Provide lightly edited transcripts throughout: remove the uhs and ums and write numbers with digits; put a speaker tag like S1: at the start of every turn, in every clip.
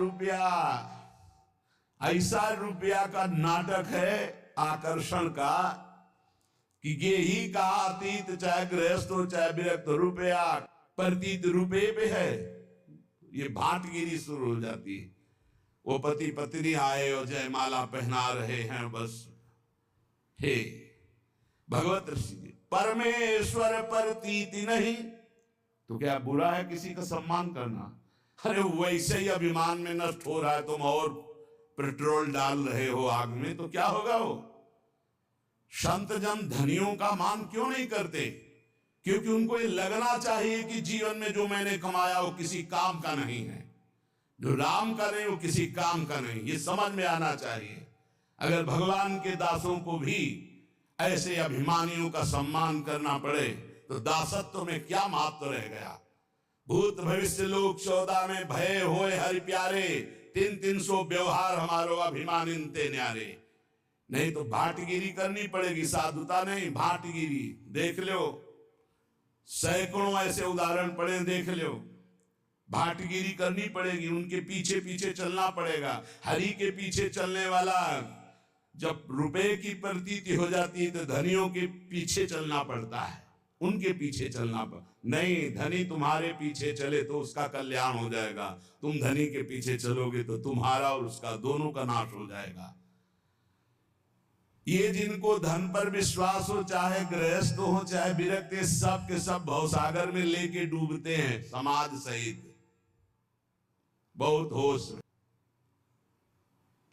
S1: रुपया ऐसा रुपया का नाटक है आकर्षण का कि ये ही का अतीत चाहे गृहस्थ हो चाहे विरक्त रुपया प्रतीत रुपये पे है। ये भाटगिरी शुरू हो जाती है। वो पति पत्नी आए और जयमाला पहना रहे हैं, बस हे भगवत ऋषि जी परमेश्वर प्रतीति नहीं तो क्या बुरा है किसी का सम्मान करना? अरे वैसे ही अभिमान में नष्ट हो रहा है, तुम और पेट्रोल डाल रहे हो आग में, तो क्या होगा? वो संत जन धनियों का मान क्यों नहीं करते? क्योंकि उनको ये लगना चाहिए कि जीवन में जो मैंने कमाया वो किसी काम का नहीं है, जो राम का नहीं वो किसी काम का नहीं, ये समझ में आना चाहिए। अगर भगवान के दासों को भी ऐसे अभिमानियों का सम्मान करना पड़े तो दासत्व में क्या महत्व रह गया? भूत भविष्य लोक 14 में भय होए हरि प्यारे, 300 व्यवहार हमारो अभिमानिन ते न्यारे। नहीं तो भाटगिरी करनी पड़ेगी, साधुता नहीं भाटगिरी। देख लो सैकड़ों ऐसे उदाहरण पड़े, देख लो भाटगिरी करनी पड़ेगी, उनके पीछे पीछे चलना पड़ेगा। हरि के पीछे चलने वाला जब रुपए की प्रतीति हो जाती है तो धनियों के पीछे चलना पड़ता है, उनके पीछे चलना नहीं। धनी तुम्हारे पीछे चले तो उसका कल्याण हो जाएगा, तुम धनी के पीछे चलोगे तो तुम्हारा और उसका दोनों का नाश हो जाएगा। ये जिनको धन पर विश्वास हो, चाहे गृहस्थ हो चाहे विरक्त, सब के सब भवसागर में लेके डूबते हैं समाज सहित। बहुत होश में,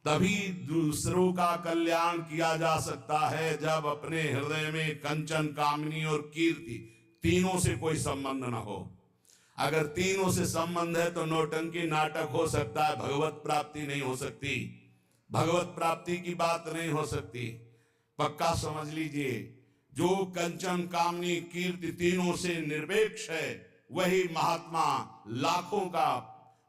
S1: तभी दूसरों का कल्याण किया जा सकता है जब अपने हृदय में कंचन कामनी और कीर्ति तीनों से कोई संबंध न हो। अगर तीनों से संबंध है तो नौटंकी नाटक हो सकता है, भगवत प्राप्ति नहीं हो सकती, भगवत प्राप्ति की बात नहीं हो सकती। पक्का समझ लीजिए, जो कंचन कामनी कीर्ति तीनों से निरपेक्ष है वही महात्मा लाखों का,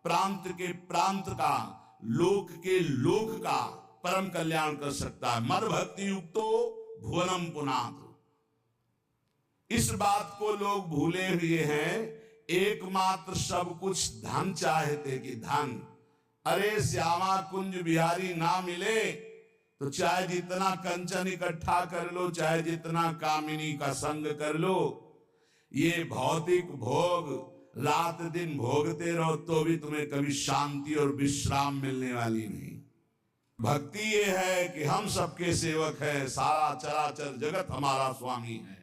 S1: प्रांत के प्रांत का, लोक के लोक का परम कल्याण कर सकता है। मद भक्ति युक्तो भुवनम पुनात। इस बात को लोग भूले हुए हैं, एकमात्र सब कुछ धन चाहते कि धन। अरे श्यामा कुंज बिहारी ना मिले तो चाहे जितना कंचन इकट्ठा कर लो, चाहे जितना कामिनी का संग कर लो, ये भौतिक भोग रात दिन भोगते रहो तो भी तुम्हें कभी शांति और विश्राम मिलने वाली नहीं। भक्ति ये है कि हम सबके सेवक है, सारा चराचर जगत हमारा स्वामी है।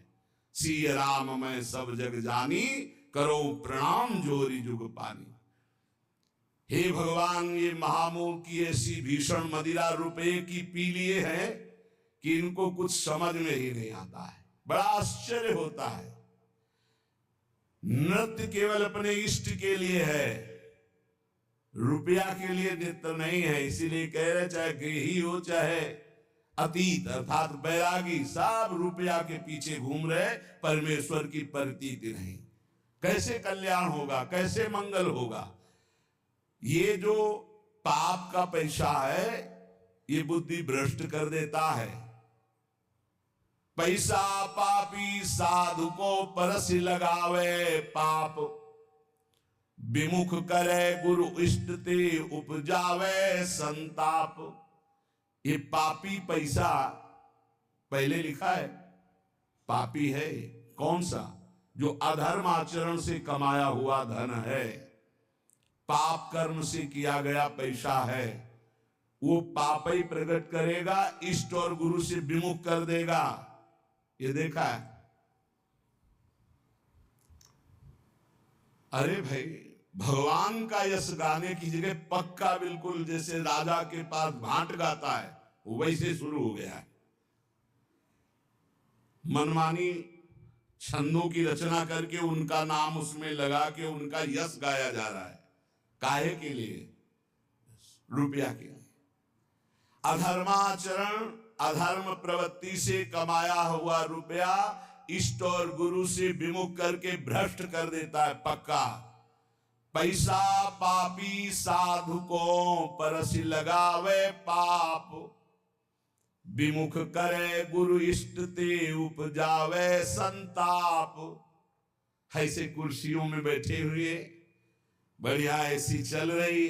S1: सिय राम मैं सब जग जानी, करो प्रणाम जोरी जुग पानी। हे भगवान, ये महामोह की ऐसी भीषण मदिरा रुपए की पी लिए है कि इनको कुछ समझ में ही नहीं आता है। बड़ा आश्चर्य होता है। नृत्य केवल अपने इष्ट के लिए है, रुपया के लिए नृत्य नहीं है। इसीलिए कह रहे चाहे गृही हो चाहे अतीत अर्थात बैरागी, सब रुपया के पीछे घूम रहे, परमेश्वर की प्रतीति नहीं। कैसे कल्याण होगा, कैसे मंगल होगा? ये जो पाप का पैसा है ये बुद्धि भ्रष्ट कर देता है। पैसा पापी साधु को परसि लगावे, पाप विमुख करे गुरु इष्ट ते उपजावे संताप। ये पापी पैसा पहले लिखा है, पापी है कौन सा? जो अधर्म आचरण से कमाया हुआ धन है, पाप कर्म से किया गया पैसा है, वो पाप ही प्रकट करेगा, इष्ट और गुरु से विमुख कर देगा। ये देखा है? अरे भाई, भगवान का यश गाने की जगह पक्का बिल्कुल जैसे राजा के पास भांट गाता है वैसे शुरू हो गया है। मनमानी छंदों की रचना करके उनका नाम उसमें लगा के उनका यश गाया जा रहा है। काहे के लिए? रुपया के लिए। अधर्माचरण, अधर्म प्रवृत्ति से कमाया हुआ रुपया इष्ट और गुरु से विमुख करके भ्रष्ट कर देता है पक्का। पैसा पापी साधु को परसि लगावे, पाप विमुख करे गुरु इष्ट ते उपजावे संताप। ऐसे कुर्सियों में बैठे हुए बढ़िया ऐसी चल रही,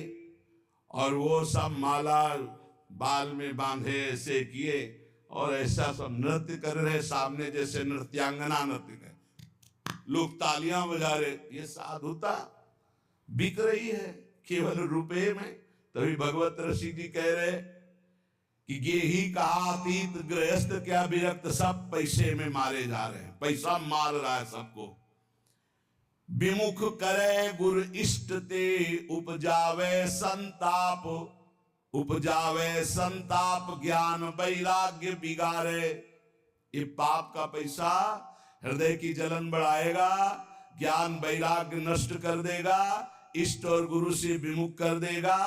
S1: और वो सब माला बाल में बांधे ऐसे किए और ऐसा सब नृत्य कर रहे सामने, जैसे नृत्यांगना नृत्य कर, लोग तालियां बजा रहे। ये साधुता बिक रही है केवल रुपए में। तभी भगवत ऋषि जी कह रहे कि ये ही कहा अतीत गृहस्थ क्या विरक्त, सब पैसे में मारे जा रहे हैं, पैसा मार रहा है सबको। विमुख करे गुरु इष्ट ते उपजावे संताप, उपजावे संताप ज्ञान वैराग्य बिगाड़े। ये पाप का पैसा हृदय की जलन बढ़ाएगा, ज्ञान वैराग्य नष्ट कर देगा, इष्ट और गुरु से विमुख कर देगा,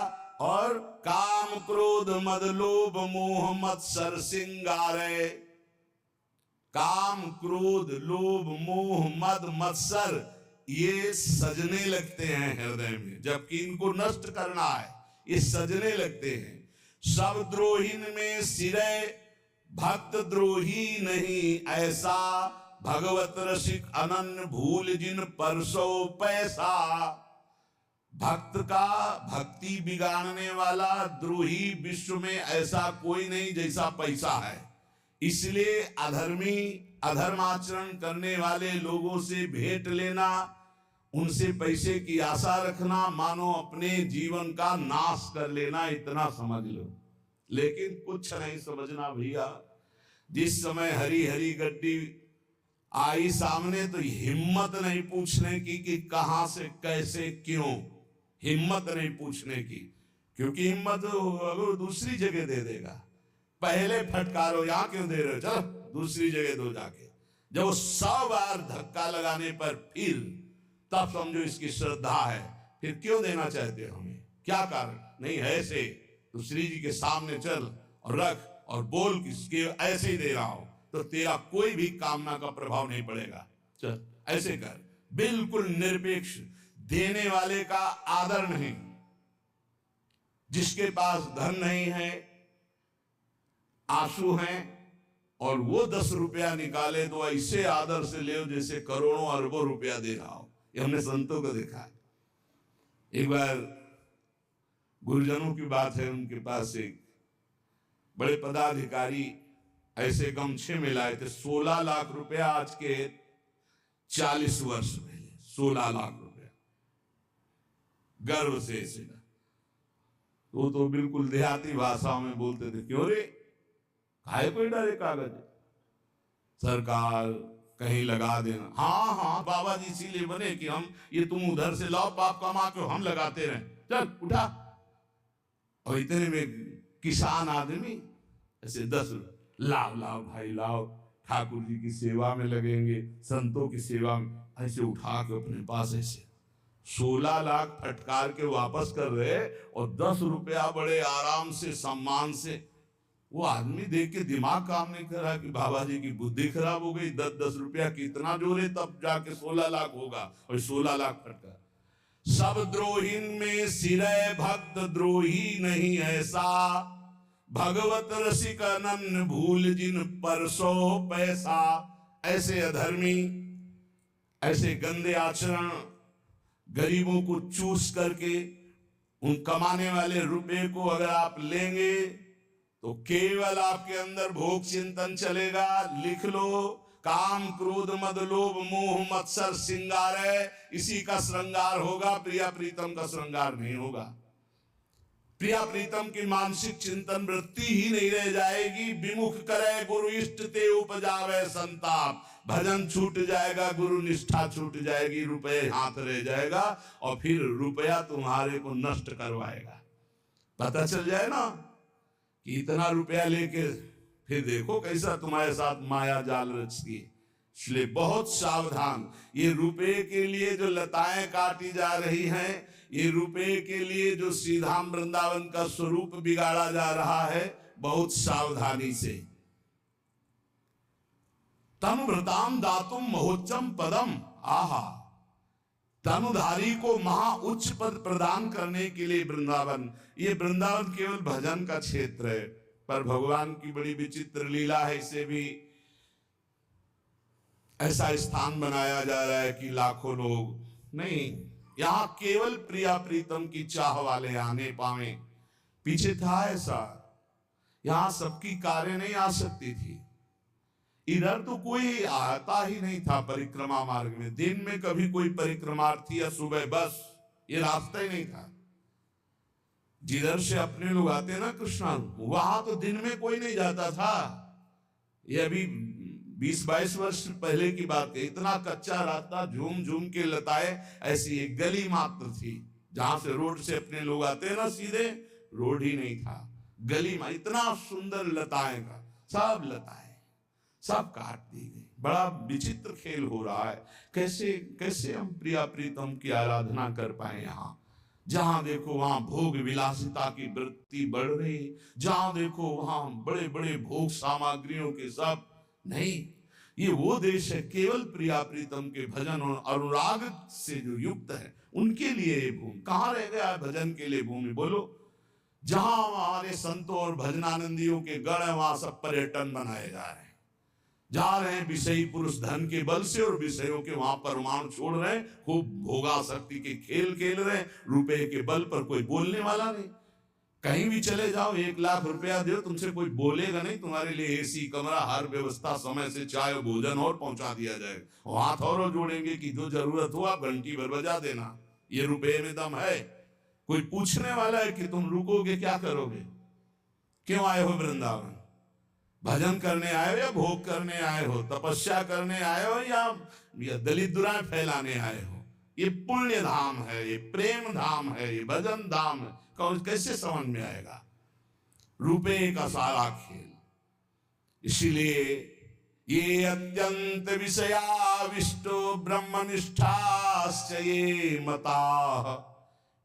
S1: और काम क्रोध मद लोभ मोह मत्सर सिंगारे। काम क्रोध लोभ मोह मद मत्सर ये सजने लगते हैं हृदय में, जबकि इनको नष्ट करना है, ये सजने लगते हैं। सब द्रोहीन में सिरे भक्त द्रोही नहीं ऐसा, भगवत रसिक अनन्य भूल जिन परसो पैसा। भक्त का भक्ति बिगाड़ने वाला द्रोही विश्व में ऐसा कोई नहीं जैसा पैसा है। इसलिए अधर्मी अधर्माचरण करने वाले लोगों से भेंट लेना, उनसे पैसे की आशा रखना, मानो अपने जीवन का नाश कर लेना, इतना समझ लो। लेकिन कुछ नहीं समझना भैया। जिस समय हरी हरी गड्डी आई सामने तो हिम्मत नहीं पूछने की कि कहां से कैसे क्यों, हिम्मत नहीं पूछने की, क्योंकि हिम्मत अगर दूसरी जगह दे देगा। पहले फटकारो, यहां क्यों दे रहे हो, चलो दूसरी जगह दो जाके। जब वो 100 बार धक्का लगाने पर फिर तब समझो इसकी श्रद्धा है। फिर क्यों देना चाहते हो हमें, क्या कारण? नहीं है ऐसे तो श्री जी के सामने चल और रख और बोल कि ऐसे ही दे रहा हूं, तो तेरा कोई भी कामना का प्रभाव नहीं पड़ेगा। चल ऐसे कर, बिल्कुल निरपेक्ष, देने वाले का आदर नहीं। जिसके पास धन नहीं है, आंसू हैं, और वो 10 रुपया निकाले तो ऐसे आदर से ले जैसे करोड़ों अरबों रुपया दे रहा हो। ये हमने संतों को देखा है। एक बार गुरुजनों की बात है, उनके पास एक बड़े पदाधिकारी ऐसे गमछे में लाए थे, 16 लाख रुपया, आज के 40 वर्ष पहले 16 लाख रुपया, गर्व से ऐसे। तो बिल्कुल देहाती भाषा में बोलते थे, क्यों रे काहे कोई डरे कागज, सरकार कहीं लगा देना। हाँ हाँ बाबा जी इसीलिए बने कि हम ये तुम उधर से लाओ पाप कमा के हम लगाते रहे, चल उठा। और इतने में किसान आदमी ऐसे 10 लाओ लाओ भाई लाओ, ठाकुर जी की सेवा में लगेंगे, संतों की सेवा में, ऐसे उठा के अपने पास ऐसे 16 लाख फटकार के वापस कर रहे, और 10 रुपया बड़े आराम से सम्मान से। वो आदमी देख के दिमाग काम नहीं कर रहा कि बाबा जी की बुद्धि खराब हो गई, 10-10 रुपया कितना जोड़े तब जाके 16 लाख होगा, और 16 लाख फटकार। सब द्रोहीन में सिरे भक्त द्रोही नहीं ऐसा, भगवत रसिक अनन्य भूल जिन परसो पैसा। ऐसे अधर्मी, ऐसे गंदे आचरण, गरीबों को चूस करके उन कमाने वाले रुपए को अगर आप लेंगे तो केवल आपके अंदर भोग चिंतन चलेगा। लिख लो, काम क्रोध मद लोभ मोह मत्सर सिंगार है, इसी का श्रृंगार होगा, प्रिया प्रीतम का श्रृंगार नहीं होगा। प्रिया प्रीतम की मानसिक चिंतन वृत्ति ही नहीं रह जाएगी। विमुख करे गुरु इष्ट ते उपजावे संताप, भजन छूट जाएगा, गुरु निष्ठा छूट जाएगी, रुपए हाथ रह जाएगा, और फिर रुपया तुम्हारे को नष्ट करवाएगा। पता चल जाए ना कि इतना रुपया लेके फिर देखो कैसा तुम्हारे साथ माया जाल रचती है। इसलिए बहुत सावधान। ये रुपए के लिए जो लताएं काटी जा रही हैं, ये रुपए के लिए जो श्रीधाम वृंदावन का स्वरूप बिगाड़ा जा रहा है, बहुत सावधानी से। तम व्रताम दातुम महोच्चम पदम, आहा, तनुधारी को महा उच्च पद प्रदान करने के लिए वृंदावन। ये वृंदावन केवल भजन का क्षेत्र है, पर भगवान की बड़ी विचित्र लीला है। इसे भी ऐसा स्थान बनाया जा रहा है कि लाखों लोग नहीं, यहां केवल प्रिया प्रीतम की चाह वाले आने पावे। पीछे था ऐसा, यहां सबकी कारें नहीं आ सकती थी, इधर तो कोई आता ही नहीं था परिक्रमा मार्ग में। दिन में कभी कोई परिक्रमार्थी या सुबह, बस ये रास्ता ही नहीं था। जिधर से अपने लोग आते ना कृष्णा, वहां तो दिन में कोई नहीं जाता था। ये अभी 20-22 वर्ष पहले की बात है। इतना कच्चा रास्ता, झूम झूम के लताए, ऐसी एक गली मात्र थी जहां से रोड से अपने लोग आते ना सीधे, रोड ही नहीं था, गली में इतना सुंदर लताएं का, सब लताएं सब काट दी गई। बड़ा विचित्र खेल हो रहा है। कैसे कैसे हम प्रिया प्रीतम की आराधना कर पाए। यहाँ जहां देखो वहां भोग विलासिता की वृत्ति बढ़ रही, जहां देखो वहां बड़े बड़े भोग सामग्रियों के सब नहीं। ये वो देश है केवल प्रिया प्रीतम के भजन और अनुराग से जो युक्त है, उनके लिए ये भूमि। कहां रह गया है भजन के लिए भूमि, बोलो। जहां हमारे संतों और भजनानंदियों के गढ़ है, वहां सब पर्यटन बनाए जा रहे हैं। जा रहे हैं विषयी पुरुष धन के बल से, और विषयों के वहां परमाणु छोड़ रहे हैं, खूब भोगासक्ति के खेल खेल रहे हैं। रुपए के बल पर कोई बोलने वाला नहीं। कहीं भी चले जाओ, 1 लाख रुपया दो, तुमसे कोई बोलेगा नहीं। तुम्हारे लिए एसी कमरा, हर व्यवस्था, समय से चाय भोजन और पहुंचा दिया जाएगा। वहां थोड़ा जोड़ेंगे कि जो जरूरत हो आप घंटी भर बजा देना, ये रुपये में दम है। कोई पूछने वाला है कि तुम रुकोगे, क्या करोगे, क्यों आए हो वृंदावन? भजन करने आए हो या भोग करने आए हो, तपस्या करने आए हो या दलित दुराएं फैलाने आए हो? ये पुण्य धाम है, ये प्रेम धाम है, ये भजन धाम है। कौन कैसे समझ में आएगा? रुपए का सारा खेल। इसीलिए ये अत्यंत विषयाविष्टो ब्रह्मनिष्ठाश्च ये मताः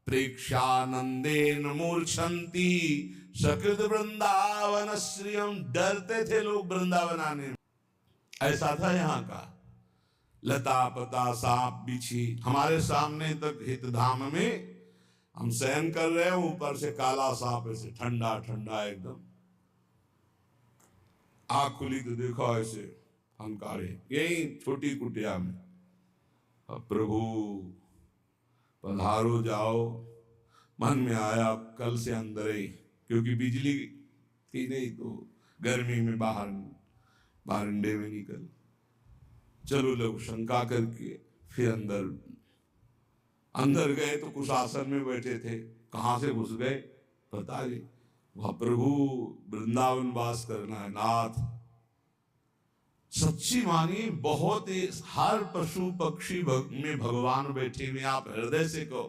S1: प्रेक्षानंदेन मूर्छन्ति सकृत वृंदावन श्रियम। डरते थे लोग वृंदावन आने में। ऐसा था यहाँ का। लता पता सांप बिछी हमारे सामने तक हित धाम में हम सहन कर रहे हैं, ऊपर से काला सांप ऐसे ठंडा ठंडा एकदम। आँख खुली तो देखो ऐसे हंकारे, यही छोटी कुटिया में। अब प्रभु पधारो जाओ, मन में आया कल से अंदर ही, क्योंकि बिजली थी नहीं तो गर्मी में बाहर बारंडे में निकल। चलो लोग शंका करके फिर अंदर गए तो कुछ आसन में बैठे थे। कहां से घुस गए पता नहीं। वह प्रभु वृंदावन वास करना है नाथ। सच्ची मानिए, बहुत हर पशु पक्षी में भगवान बैठे हुए। आप हृदय से कहो,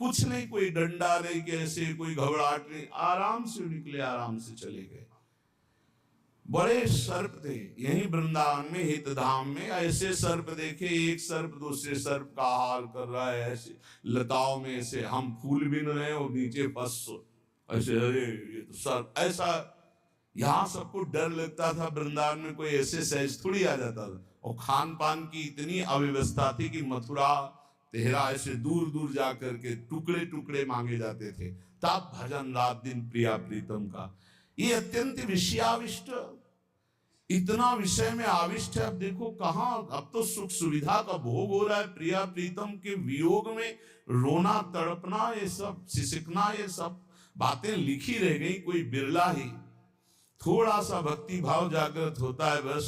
S1: कुछ नहीं, कोई डंडा नहीं, कैसे कोई घबराहट नहीं, आराम से निकले, आराम से चले गए। बड़े सर्प थे यही वृंदावन में हित धाम में। ऐसे सर्प देखे, एक सर्प दूसरे सर्प का हाल कर रहा है। ऐसे लताओं में ऐसे हम फूल बिन रहे और नीचे फंस ऐसे, अरे ये तो सर्प। ऐसा यहाँ सबको डर लगता था। वृंदावन में कोई ऐसे सहज थोड़ी आ जाता था। और खान पान की इतनी अव्यवस्था थी कि मथुरा तेहरा ऐसे दूर दूर जाकर के टुकड़े टुकड़े मांगे जाते थे। तब भजन रात दिन प्रिया प्रीतम का। ये अत्यंत विषयाविष्ट, इतना विषय में आविष्ट है। अब देखो कहाँ, अब तो सुख सुविधा का भोग हो रहा है। प्रिया प्रीतम के वियोग में रोना तड़पना, ये सब सिसकना, ये सब बातें लिखी रह गई। कोई बिरला ही थोड़ा सा भक्ति भाव जागृत होता है, बस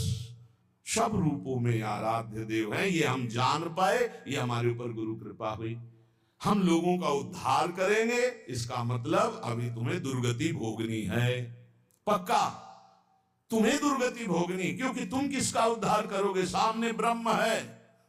S1: सब रूपों में आराध्य देव है। ये हम जान पाए, ये हमारे ऊपर गुरु कृपा हुई। हम लोगों का उद्धार करेंगे, इसका मतलब अभी तुम्हें दुर्गति भोगनी है। पक्का तुम्हें दुर्गति भोगनी, क्योंकि तुम किसका उद्धार करोगे? सामने ब्रह्म है।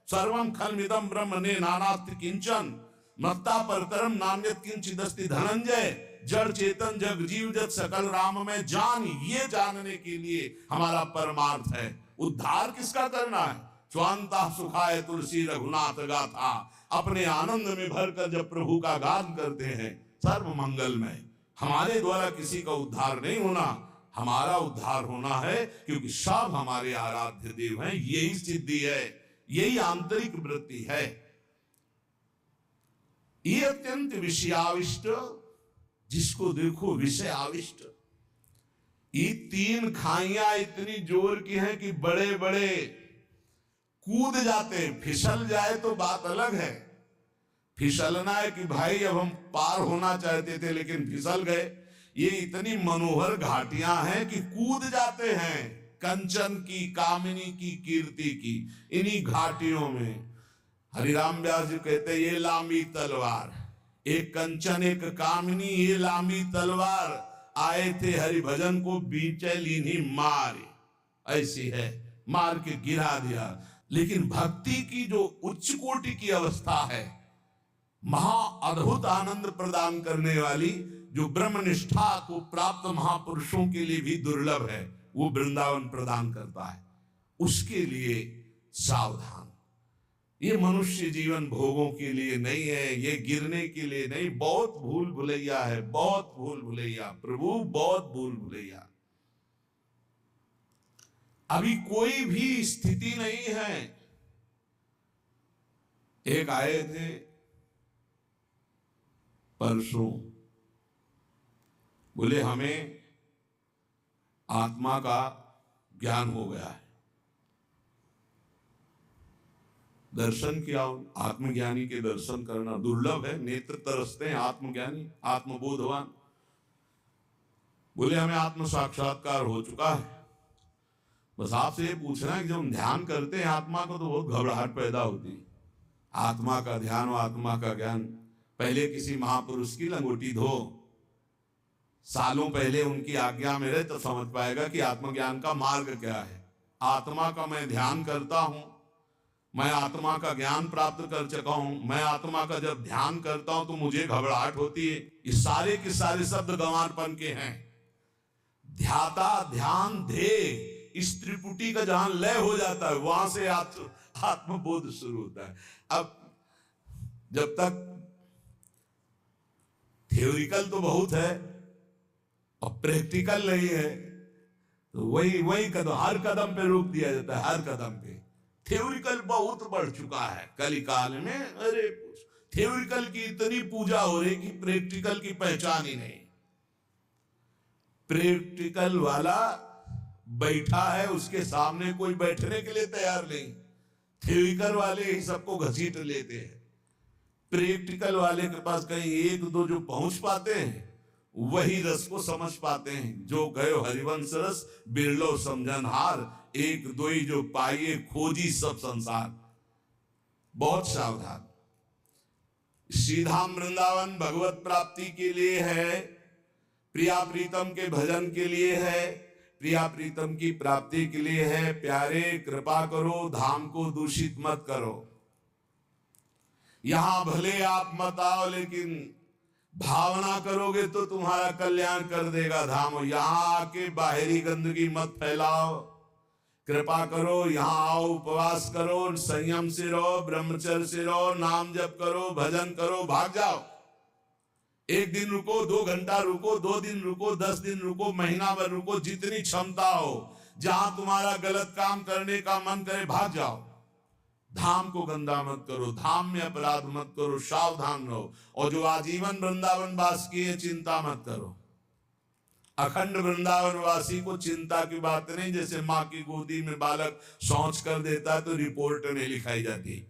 S1: सर्वम खलमिदं ब्रह्म ने नानास्ति किंचन मत्ता परतरम नान्यत् किंचिदस्ति धनंजय। जड़ चेतन जग जीव जत सकल राम में जान, ये जानने के लिए हमारा परमार्थ है। उद्धार किसका करना है? स्वांता सुखाय तुलसी रघुनाथ गाथा। अपने आनंद में भरकर जब प्रभु का गान करते हैं, सर्व मंगलमय। हमारे द्वारा किसी का उद्धार नहीं होना, हमारा उद्धार होना है, क्योंकि सब हमारे आराध्य देव हैं। यही सिद्धि है, यही आंतरिक वृत्ति है। ये अत्यंत विषयाविष्ट, जिसको देखो विषय आविष्ट। ये 3 खाइयां इतनी जोर की हैं कि बड़े बड़े कूद जाते हैं। फिसल जाए तो बात अलग है। फिसलना है कि भाई अब हम पार होना चाहते थे लेकिन फिसल गए। ये इतनी मनोहर घाटियां हैं कि कूद जाते हैं कंचन की, कामिनी की, कीर्ति की इन्हीं घाटियों में। हरिराम व्यास जी कहते ये लांबी तलवार, एक कंचन एक कामिनी, ये लांबी तलवार, आए थे हरिभजन को बीचे लीनी मार। ऐसी है, मार के गिरा दिया। लेकिन भक्ति की जो उच्च कोटि की अवस्था है, महा अद्भुत आनंद प्रदान करने वाली, जो ब्रह्मनिष्ठा को प्राप्त महापुरुषों के लिए भी दुर्लभ है, वो वृंदावन प्रदान करता है। उसके लिए सावधान। ये मनुष्य जीवन भोगों के लिए नहीं है, ये गिरने के लिए नहीं। बहुत भूल भुलैया है, बहुत भूल भुलैया प्रभु, बहुत भूल भुलैया। अभी कोई भी स्थिति नहीं है। एक आए थे परसों, बोले हमें आत्मा का ज्ञान हो गया है। दर्शन किया, आत्मज्ञानी के दर्शन करना दुर्लभ है, नेत्र तरसते हैं आत्मज्ञानी, आत्मबोधवान। बोले हमें आत्म साक्षात्कार हो चुका है। बस आपसे ये पूछना है कि जब हम ध्यान करते हैं आत्मा को तो बहुत घबराहट पैदा होती है। आत्मा का ध्यान और आत्मा का ज्ञान, पहले किसी महापुरुष की लंगोटी धो, सालों पहले उनकी आज्ञा में रहे तो समझ पाएगा कि आत्मज्ञान का मार्ग क्या है। आत्मा का मैं ध्यान करता हूं, मैं आत्मा का ज्ञान प्राप्त कर चुका हूं। मैं आत्मा का जब ध्यान करता हूं तो मुझे घबराहट होती है। ये सारे के सारे शब्द गंवारपन के हैं। ध्याता, ध्यान, ध्येय, इस त्रिपुटी का जहां लय हो जाता है वहां से आत्मबोध शुरू होता है। अब जब तक थियोरिकल तो बहुत है और प्रैक्टिकल नहीं है, तो वही कदम, हर कदम पे रोक दिया जाता है, हर कदम पे। थियोरिकल बहुत बढ़ चुका है कलिकाल में। अरे थियोरिकल की इतनी पूजा हो रही कि प्रैक्टिकल की पहचान ही नहीं। प्रैक्टिकल वाला बैठा है, उसके सामने कोई बैठने के लिए तैयार नहीं। थियोरिकल वाले ही सबको घसीट लेते हैं। प्रैक्टिकल वाले के पास कहीं एक दो जो पहुंच पाते हैं वही रस को समझ पाते हैं। जो गयो हरिवंश रस बिरलो समझनहार, एक दो ही जो पाइए खोजी सब संसार। बहुत सावधान। सीधाम वृंदावन भगवत प्राप्ति के लिए है, प्रिया प्रीतम के भजन के लिए है, प्रिया प्रीतम की प्राप्ति के लिए है। प्यारे कृपा करो, धाम को दूषित मत करो। यहां भले आप मत आओ, लेकिन भावना करोगे तो तुम्हारा कल्याण कर देगा धाम। यहां आके बाहरी गंदगी मत फैलाओ। कृपा करो, यहां आओ, उपवास करो, संयम से रहो, ब्रह्मचर्य से रहो, नाम जप करो, भजन करो, भाग जाओ। एक दिन रुको, 2 घंटा रुको, 2 दिन रुको, 10 दिन रुको, महीना भर रुको, जितनी क्षमता हो। जहां तुम्हारा गलत काम करने का मन करे भाग जाओ। धाम को गंदा मत करो, धाम में अपराध मत करो, सावधान रहो। और जो आजीवन वृंदावन वास की है, चिंता मत करो। अखंड वृंदावन वासी को चिंता की बात नहीं। जैसे माँ की गोदी में बालक शौच कर देता है तो रिपोर्ट नहीं लिखाई जाती।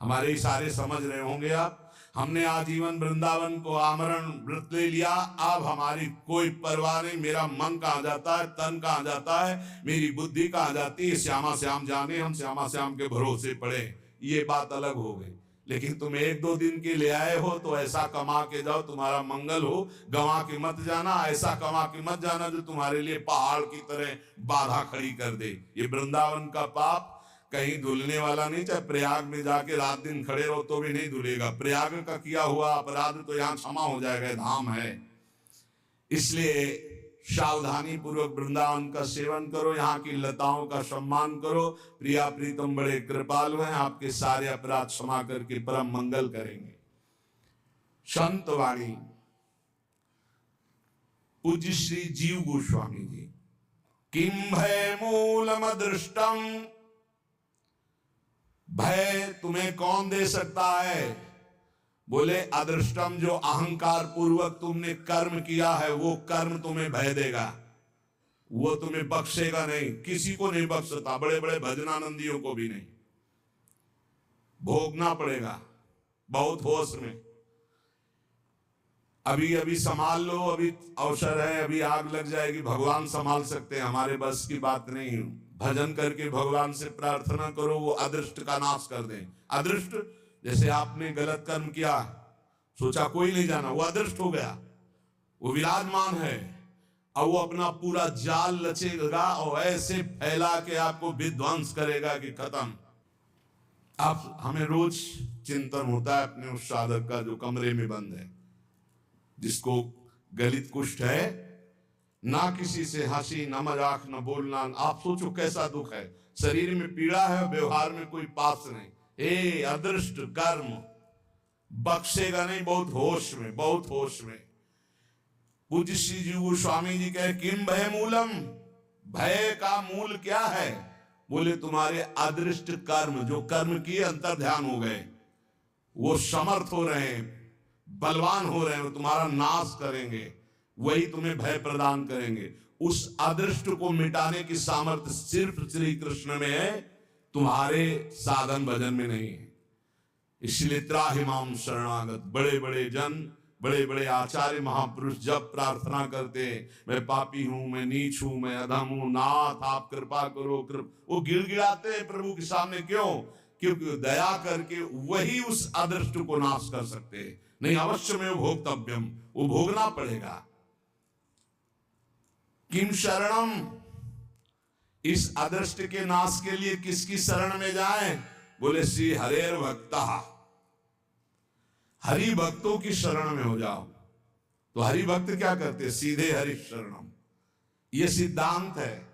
S1: हमारे इशारे समझ रहे होंगे आप। हमने आजीवन वृंदावन को आमरण व्रत ले लिया। अब हमारी कोई परवाह नहीं। मेरा मन कहाँ जाता है, तन कहाँ जाता है, मेरी बुद्धि कहाँ जाती है, श्यामा श्याम जाने, हम श्यामा श्याम के भरोसे पड़े। ये बात अलग हो गई। लेकिन तुम 1-2 दिन के ले आए हो तो ऐसा कमा के जाओ तुम्हारा मंगल हो। गंवा के मत जाना, ऐसा कमा के मत जाना जो तुम्हारे लिए पहाड़ की तरह बाधा खड़ी कर दे। ये वृंदावन का पाप कहीं धुलने वाला नहीं। चाहे प्रयाग में जाके रात दिन खड़े रहो तो भी नहीं धुलेगा। प्रयाग का किया हुआ अपराध तो यहाँ क्षमा हो जाएगा, धाम है। इसलिए सावधानी पूर्वक वृंदावन का सेवन करो, यहाँ की लताओं का सम्मान करो। प्रिया प्रीतम बड़े कृपालु हैं, आपके सारे अपराध क्षमा करके परम मंगल करेंगे। संत वाणी पूज्य श्री जीव गोस्वामी जी। किम भय मूलम अदृष्टम, भय तुम्हें कौन दे सकता है? बोले अदृष्टम, जो अहंकार पूर्वक तुमने कर्म किया है वो कर्म तुम्हें भय देगा। वो तुम्हें बख्शेगा नहीं, किसी को नहीं बख्शता, बड़े बड़े भजनानंदियों को भी नहीं। भोगना पड़ेगा बहुत होश में। अभी अभी संभाल लो, अभी अवसर है, अभी आग लग जाएगी। भगवान संभाल सकते हैं, हमारे बस की बात नहीं। भजन करके भगवान से प्रार्थना करो, वो अदृष्ट का नाश कर दें। अदृष्ट, जैसे आपने गलत कर्म किया, सोचा कोई नहीं जाना, वो अदृष्ट हो गया, वो विराजमान है, और वो अपना पूरा जाल रचेगा और ऐसे फैला के आपको विध्वंस करेगा कि खत्म। आप, हमें रोज चिंतन होता है अपने उस साधक का जो कमरे में बंद है, जिसको गलित कुष्ठ है, ना किसी से हंसी, ना मजाक, ना बोलना। आप सोचो कैसा दुख है, शरीर में पीड़ा है, व्यवहार में कोई पास नहीं। ए अदृष्ट कर्म बख्शेगा नहीं, बहुत होश में, बहुत होश में। पूज्य श्री जी गोस्वामी जी कहे, किम भय मूलम, भय का मूल क्या है? बोले तुम्हारे अदृष्ट कर्म, जो कर्म किए अंतर ध्यान हो गए, वो समर्थ हो रहे हैं, बलवान हो रहे हैं, वो तुम्हारा नाश करेंगे, वही तुम्हें भय प्रदान करेंगे। उस अदृष्ट को मिटाने की सामर्थ्य सिर्फ श्री कृष्ण में है, तुम्हारे साधन भजन में नहीं है। इसलिए त्राहिमाम शरणागत, बड़े बड़े जन, बड़े बड़े आचार्य महापुरुष जब प्रार्थना करते हैं, मैं पापी हूं, मैं नीच हूं, मैं अधम हूं, नाथ आप कृपा करो, वो गिड़गिड़ाते हैं प्रभु के सामने। क्यों? क्योंकि दया करके वही उस अदृष्ट को नाश कर सकते हैं। नहीं, अवश्य में भोक्तव्यम, वो भोगना पड़ेगा। किम शरणम, इस अदृष्ट के नाश के लिए किसकी शरण में जाएं? बोले श्री हरेर भक्ता, हरि भक्तों की शरण में हो जाओ। तो हरि भक्त क्या करते? सीधे हरि शरणम। ये सिद्धांत है,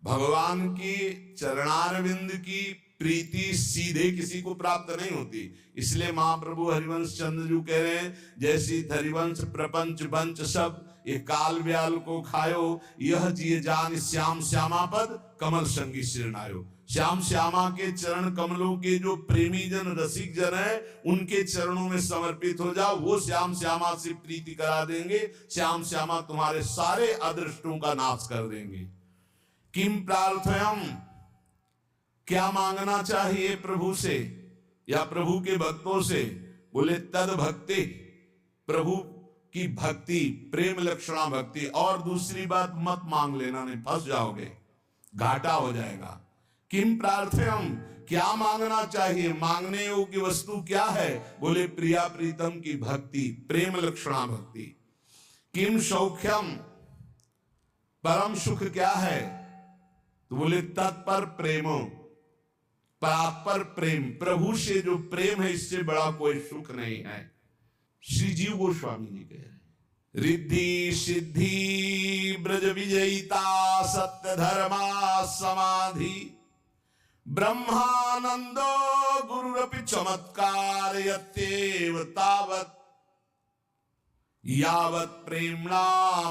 S1: भगवान की चरणारविंद की प्रीति सीधे किसी को प्राप्त नहीं होती। इसलिए महाप्रभु हरिवंश चंद्र जी कह रहे हैं, जैसी हरिवंश प्रपंच बंच सब ये काल व्याल को खायो, यह जिये जान श्याम श्यामा पद कमल संगी सिरनायो। श्याम श्यामा के चरण कमलों के जो प्रेमी जन, रसिक जन है, उनके चरणों में समर्पित हो जाओ, वो श्याम श्यामा से प्रीति करा देंगे। श्याम श्यामा तुम्हारे सारे अदृष्टों का नाश कर देंगे। किम प्रार्थयम, क्या मांगना चाहिए प्रभु से या प्रभु के भक्तों से? बोले तद भक्ति, प्रभु की भक्ति, प्रेम लक्षणा भक्ति। और दूसरी बात मत मांग लेना, नहीं फंस जाओगे, घाटा हो जाएगा। किम प्रार्थयम, क्या मांगना चाहिए? मांगने योग्य वस्तु क्या है? बोले प्रिया प्रीतम की भक्ति, प्रेम लक्षणा भक्ति। किम सौख्यम, परम सुख क्या है? तो बोले तत्पर प्रेमो, परात्पर प्रेम, प्रभु से जो प्रेम है, इससे बड़ा कोई सुख नहीं है। श्री जीव गोस्वामी जी कह रहे, रिद्धि सिद्धि ब्रज विजयिता सत्य धर्मा समाधि ब्रह्मानंदो गुरुरपि चमत्कार यत्येव तावत् यावत् प्रेम्णा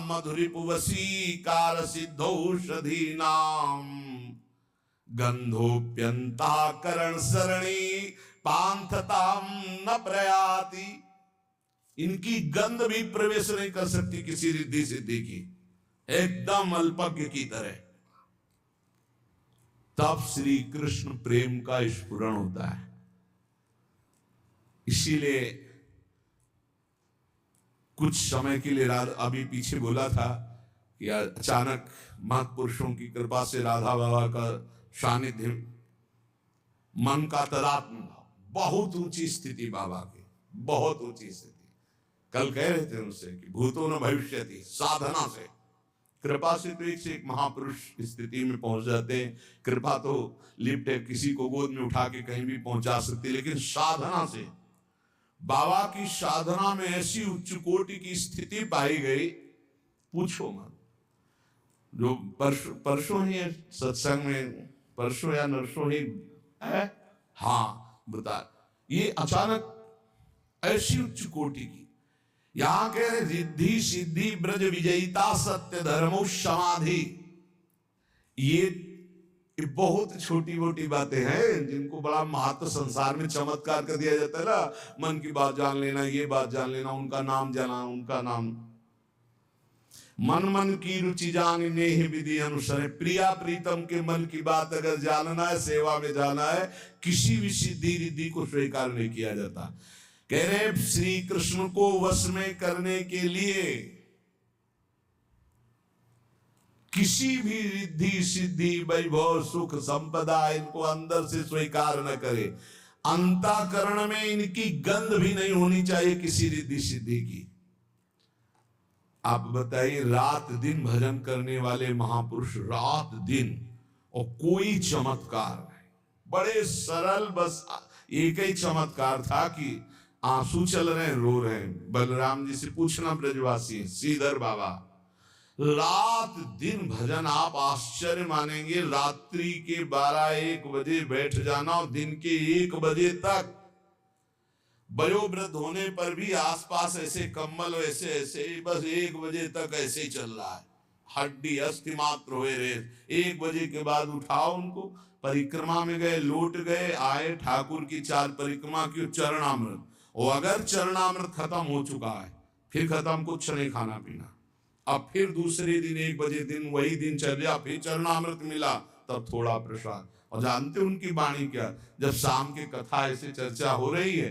S1: मधुरिपुवसीकार सिद्धौषधीनाम गंधोप्यंताकरण सरणी पांथताम न प्रयाति। इनकी गंध भी प्रवेश नहीं कर सकती किसी रिद्धि सिद्धि की, एकदम अल्पज्ञ की तरह। तब श्री कृष्ण प्रेम का स्फुरण होता है। इसीलिए कुछ समय के लिए अभी पीछे बोला था कि अचानक महापुरुषों की कृपा से राधा बाबा का सानिध्य, मन का तदात्म भाव, बहुत ऊंची स्थिति बाबा की, बहुत ऊंची स्थिति। कल कह रहे थे उनसे कि भूतो न भविष्यति, साधना से, कृपा से तो एक से एक महापुरुष स्थिति में पहुंच जाते हैं। कृपा तो लिफ्ट है, किसी को गोद में उठा के कहीं भी पहुंचा सकती है, लेकिन साधना से, बाबा की साधना में ऐसी उच्च कोटि की स्थिति पाई गई, पूछो मत। जो परसों ही सत्संग में, परसों या नरसों ही है, हाँ बता, ये अचानक ऐसी उच्च कोटि की, यहां कह रहे रिद्धि सिद्धि ब्रज विजयिता सत्य धर्मो समाधि। ये बहुत छोटी मोटी बातें हैं जिनको बड़ा महत्व संसार में चमत्कार कर दिया जाता है ना। मन की बात जान लेना, ये बात जान लेना, उनका नाम जाना, उनका नाम, मन मन की रुचि जानने ही विधि अनुसार। प्रिया प्रीतम के मन की बात अगर जानना है, सेवा में जाना है, किसी भी सिद्धि रिद्धि को स्वीकार नहीं किया जाता। कह रहे श्री कृष्ण को वश में करने के लिए किसी भी रिद्धि सिद्धि वैभव सुख संपदा इनको अंदर से स्वीकार न करे, अंतःकरण में इनकी गंध भी नहीं होनी चाहिए किसी रिद्धि सिद्धि की। आप बताइए, रात दिन भजन करने वाले महापुरुष, रात दिन, और कोई चमत्कार नहीं, बड़े सरल, बस एक ही चमत्कार था कि आंसू चल रहे हैं, रो रहे हैं। बलराम जी से पूछना ब्रजवासी श्रीधर बाबा, रात दिन भजन, आप आश्चर्य मानेंगे, रात्रि के 12-1 बजे बैठ जाना और दिन के 1 बजे तक, वयोवृद्ध होने पर भी आसपास ऐसे कम्बल ऐसे ऐसे, बस 1 बजे तक ऐसे ही चल रहा है, हड्डी अस्थि मात्र हुए रहे। 1 बजे के बाद उठाओ उनको, परिक्रमा में गए, लौट गए, आए, ठाकुर की 4 परिक्रमा की, चरणामृत, और अगर चरणामृत खत्म हो चुका है फिर खत्म, कुछ नहीं खाना पीना। अब फिर दूसरे दिन 1 बजे दिन वही दिन चल गया, फिर चरणामृत मिला, तब थोड़ा प्रसाद। और जानते उनकी वाणी क्या, जब शाम की कथा ऐसे चर्चा हो रही है,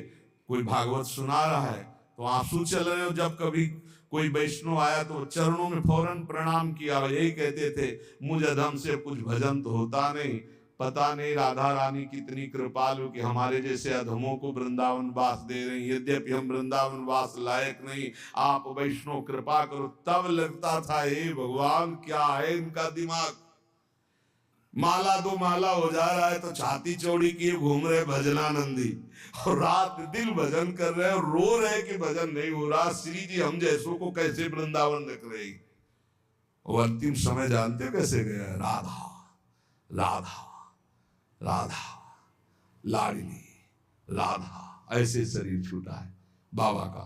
S1: कोई भागवत सुना रहा है तो आंसू चल रहे हो, जब कभी कोई वैष्णव आया तो चरणों में फौरन प्रणाम किया, यही कहते थे, मुझ अधम से कुछ भजन तो होता नहीं, पता नहीं राधा रानी कितनी कृपालु कि हमारे जैसे अधमों को वृंदावन वास दे रही, यद्यपि हम वृंदावन वास लायक नहीं, आप वैष्णव कृपा करो। तब लगता था हे भगवान, क्या है इनका दिमाग, माला 2 माला हो जा रहा है तो छाती चौड़ी किए घूम रहे भजनानंदी, और रात दिन भजन कर रहे और रो रहे कि भजन नहीं हो रहा। श्री जी हम जैसों को कैसे वृंदावन रख रही। और अंतिम समय जानते हो कैसे गया, राधा राधा राधा लाडली राधा, ऐसे शरीर छूटा है बाबा का।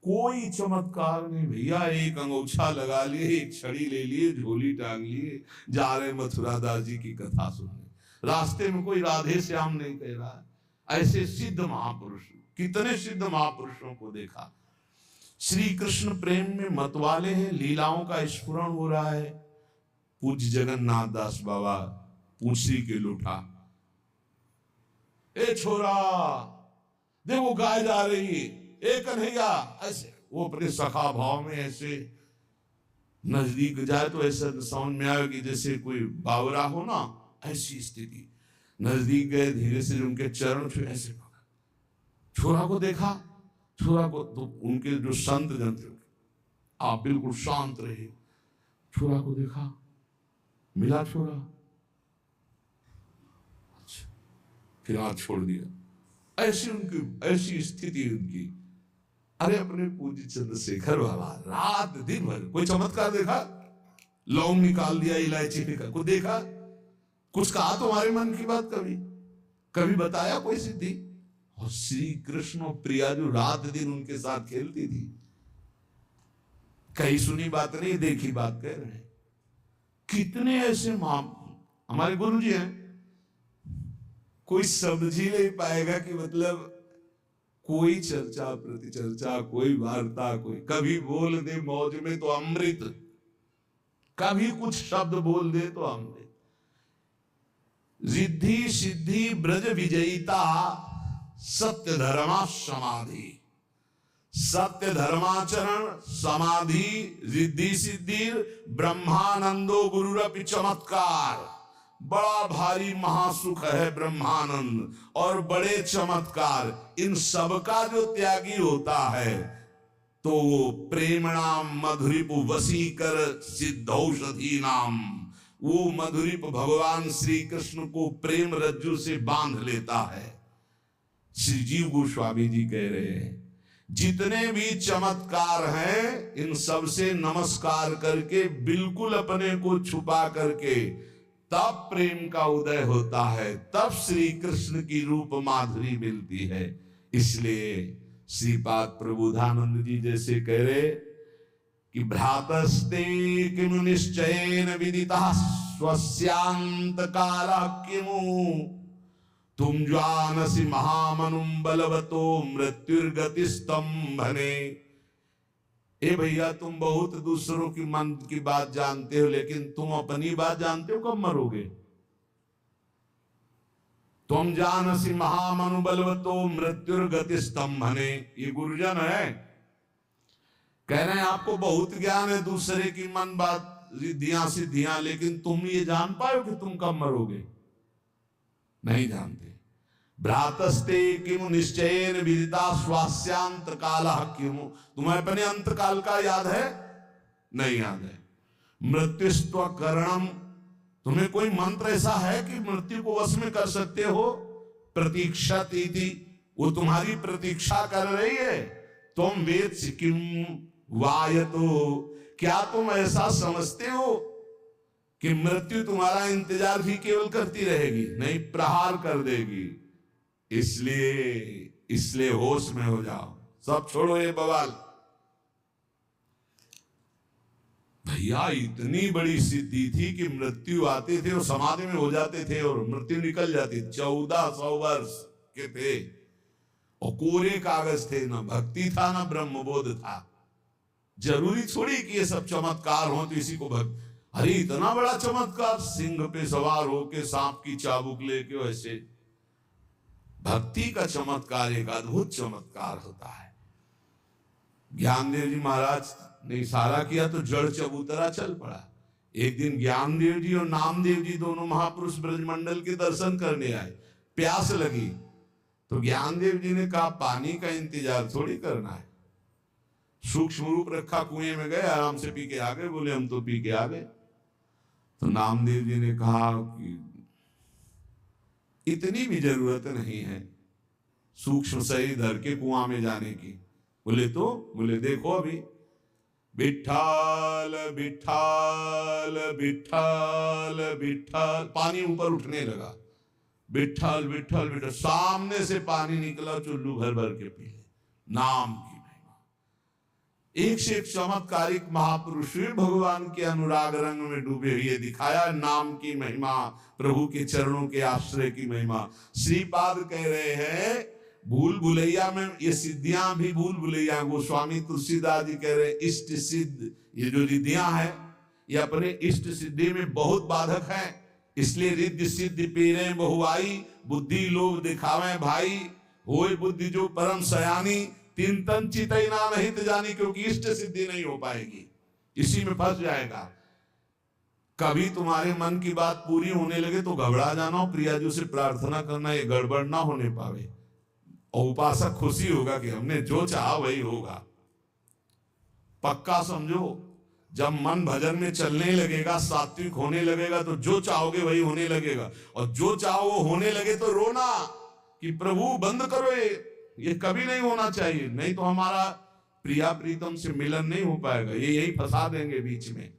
S1: कोई चमत्कार नहीं भैया, एक अंगूछा लगा लिए, एक छड़ी ले लिए, झोली टांग लिए, जा रहे मथुरा दास जी की कथा सुनने। रास्ते में कोई राधे श्याम नहीं कह रहा है। ऐसे सिद्ध महापुरुष, कितने सिद्ध महापुरुषों को देखा। श्री कृष्ण प्रेम में मतवाले हैं, लीलाओं का स्फुरण हो रहा है। पूज्य जगन्नाथ दास बाबा पूछी के लुटा, ए छोरा देखो गाय जा रही है, ए कन्हैया, ऐसे वो अपने सखा भाव में ऐसे नजदीक जाए तो ऐसा समझ में आए कि जैसे कोई बावरा हो ना, ऐसी स्थिति। नजदीक गए, धीरे से उनके चरण छुए, ऐसे छोरा को देखा, छोरा को तो उनके जो संत जन थे, आप बिल्कुल शांत रहे, छोरा को देखा, मिला छोरा, अच्छा, फिर हाथ छोड़ दिया। ऐसी उनकी, ऐसी स्थिति उनकी। अरे अपने पूज्य चंद्रशेखर बाबा रात दिन भर, कोई चमत्कार देखा, लौंग निकाल दिया, इलायची निकाल, को देखा, कुछ कहा तुम्हारे मन की बात, कभी बताया कोई सिद्धि। और श्री कृष्ण और प्रिया जो रात दिन उनके साथ खेलती थी, कहीं सुनी बात नहीं, देखी बात कह रहे हैं। कितने ऐसे हमारे गुरु जी हैं, कोई समझ ही नहीं पाएगा कि मतलब कोई चर्चा प्रति चर्चा, कोई वार्ता, कोई कभी बोल दे मौज में तो अमृत, कभी कुछ शब्द बोल दे तो अमृत। रिद्धि सिद्धि ब्रज विजयिता सत्य धर्मा समाधि, सत्य धर्माचरण समाधि रिद्धि सिद्धि ब्रह्मानंदो गुरुरपि चमत्कार। बड़ा भारी महासुख है ब्रह्मानंद और बड़े चमत्कार। इन सबका जो त्यागी होता है तो वो प्रेमणाम मधुरिपु वसीकर सिद्धौषधि नाम, वो मधुरिप भगवान श्री कृष्ण को प्रेम रज्जु से बांध लेता है। श्री जीव गोस्वामी जी कह रहे हैं, जितने भी चमत्कार हैं इन सब से नमस्कार करके, बिल्कुल अपने को छुपा करके, तब प्रेम का उदय होता है, तब श्री कृष्ण की रूप माधुरी मिलती है। इसलिए श्रीपाद प्रबोधानंद जी जैसे कह रहे कि भ्रातस्ते किमु निश्चयेन विदिता स्वस्यांत काला किमु, तुम जानसी महामनुम बलवतो मृत्युर्गति स्तंभने। ए भैया तुम बहुत दूसरों की मन की बात जानते हो, लेकिन तुम अपनी बात जानते हो कब मरोगे? तुम जानसी महामनुबलवतो मृत्युर्गति स्तंभने। ये गुरुजन है, कह रहे हैं आपको बहुत ज्ञान है दूसरे की मन बात रिद्धियां सिद्धियां, लेकिन तुम ये जान पाओ कि तुम कब मरोगे? नहीं जानते। भ्रातस्ते किमु निश्चयेन विदिता स्वास्यांत काल किमु। तुम्हें अपने अंत काल का याद है? नहीं याद है। मृत्युस्त्व करणम, तुम्हें कोई मंत्र ऐसा है कि मृत्यु को वश में कर सकते हो? प्रतीक्षा तीति, वो तुम्हारी प्रतीक्षा कर रही है। तुम वेद किम वायतो, क्या तुम ऐसा समझते हो कि मृत्यु तुम्हारा इंतजार भी केवल करती रहेगी? नहीं, प्रहार कर देगी। इसलिए होश में हो जाओ, सब छोड़ो ये बवाल। भैया इतनी बड़ी सिद्धि थी कि मृत्यु आते थे और समाधि में हो जाते थे और मृत्यु निकल जाती। 1400 वर्ष के थे और कोरे कागज थे, ना भक्ति था ना ब्रह्मबोध था। जरूरी थोड़ी कि ये सब चमत्कार हो तो इसी को भक्त। अरे इतना बड़ा चमत्कार, सिंह पे सवार होके सांप की चाबुक लेके, वैसे भक्ति का चमत्कार एक अद्भुत चमत्कार होता है। ज्ञानदेव जी महाराज ने इशारा किया तो जड़ चबूतरा चल पड़ा। एक दिन ज्ञानदेव जी और नामदेव जी दोनों महापुरुष ब्रजमंडल के दर्शन करने आए। प्यास लगी तो ज्ञानदेव जी ने कहा पानी का इंतजार थोड़ी करना है। सूक्ष्म रूप रखा, कुएं में गए, आराम से पी के आ गए। बोले हम तो पी के आ गए। तो नामदेव जी ने कहा कि इतनी भी जरूरत नहीं है सूक्ष्म शरीर धर के कुआं में जाने की। बोले देखो अभी विठ्ठल विठ्ठल विठ्ठल विठ्ठल, पानी ऊपर उठने लगा। विठ्ठल विठ्ठल विठ्ठल, सामने से पानी निकला, चुल्लू भर भर के पी ले। नाम की एक से एक चमत्कारिक महापुरुष भगवान के अनुराग रंग में डूबे हुए दिखाया। नाम की महिमा, प्रभु के चरणों के आश्रय की महिमा। श्रीपाद कह रहे हैं भूल भुलैया में ये सिद्धियां भी भूल भुलैया। गोस्वामी तुलसीदास जी कह रहे हैं इष्ट सिद्ध, ये जो रिद्धियां हैं ये अपने इष्ट सिद्धि में बहुत बाधक है। इसलिए रिद्धि सिद्धि पीरे बहुआई, बुद्धि लोग दिखावे भाई। होए बुद्धि जो परम सयानी, तीन तन चितई ना नहीं तो जानी, क्योंकि इष्ट सिद्धि नहीं हो पाएगी, इसी में फंस जाएगा। कभी तुम्हारे मन की बात पूरी होने लगे तो घबरा जाना और प्रियाजू से प्रार्थना करना ये गड़बड़ ना होने पावे, और उपासक खुशी होगा कि हमने जो चाहा वही होगा। पक्का समझो, जब मन भजन में चलने लगेगा, सात्विक होने लगेगा, तो जो चाहोगे वही होने लगेगा। और जो चाहो वो होने लगे तो रोना कि प्रभु बंद करो, ये कभी नहीं होना चाहिए, नहीं तो हमारा प्रिया प्रीतम से मिलन नहीं हो पाएगा। ये यही फंसा देंगे बीच में।